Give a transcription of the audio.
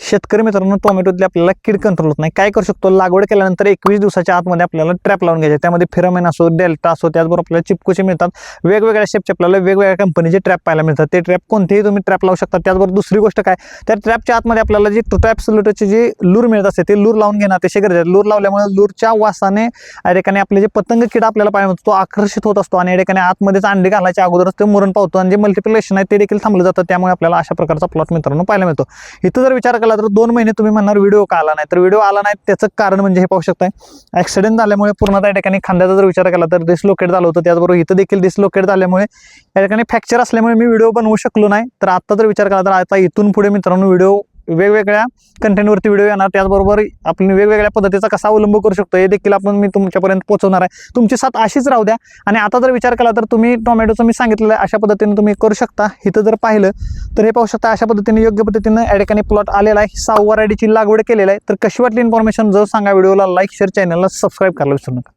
शेतकरी मित्रांनो, टोमॅटोतली आपल्याला कीड कंट्रोल होत नाही. काय करू शकतो, लागवड केल्यानंतर 21 दिवसाच्या आतमध्ये आपल्याला ट्रॅप लावून घ्यायचे. त्यामध्ये फेरोमेन असो, डेल्टा असो, त्याचबरोबर आपल्याला चिपकोचे मिळतात. वेगवेगळ्या शेपचे आपल्याला वेगवेगळ्या कंपनीचे ट्रॅप पाहायला मिळतात. ते ट्रॅप कोणतेही तुम्ही ट्रॅप लावू शकता. त्याचबरोबर दुसरी गोष्ट काय, त्या ट्रॅपच्या आतमध्ये आपल्याला जी ट्रॅप सल्यूटचे जे लूर मिळत असते ते लूर लावून घेणं अतिशय गरजेचं आहे. लूर लावल्यामुळे लूरच्या वासाने या ठिकाणी आपले जे पतंग किडा आपल्याला पाहायला मिळतो तो आकर्षित होत असतो आणि या ठिकाणी आतमध्येच अंडे घालायच्या अगोदरच ते मरण पावतो आणि जे मल्टिप्लिकेशन आहे ते देखील थांबलं जातं. त्यामुळे आपल्याला अशा प्रकारचा प्लॉट मित्रांनो पाहायला मिळतो. इथं जर विचार केला तर 2 महिने तुम्ही म्हणणार व्हिडिओ का आला नाही, तर व्हिडिओ आला नाही त्याचं कारण म्हणजे हे पाहू शकताय, ऍक्सिडेंट झाल्यामुळे पूर्ण त्या ठिकाणी खांद्याचा जर विचार केला तर डिसलोकेट झालं होतं. त्याचबरोबर इथं देखील डिसलोकेट झाल्यामुळे या ठिकाणी फ्रॅक्चर असल्यामुळे मी व्हिडिओ बनवू शकलो नाही. तर आता जर विचार केला तर आता इथून पुढे मित्रांनो व्हिडिओ वेगवेगळ्या कंटेंटवरती व्हिडिओ येणार. त्याचबरोबर आपण वेगवेगळ्या पद्धतीचा कसा अवलंब करू शकतो हे देखील मी तुमच्यापर्यंत पोहोचवणार आहे. तुमची साथ अशीच राहू द्या. आणि आता जर विचार केला तर तुम्ही टोमॅटोचं मी सांगितलेलं आहे अशा पद्धतीने तुम्ही करू शकता. इथं जर पाहिलं तर हे पाहू शकता अशा पद्धतीने योग्य पद्धतीने या ठिकाणी प्लॉट आलेला आहे. 6 व्हरायटीची लागवड केलेली आहे. तर कशी वाटली इन्फॉर्मेशन जर सांगा. व्हिडिओला लाईक, शेअर, चॅनलला सबस्क्राईब करायला विसरू नका.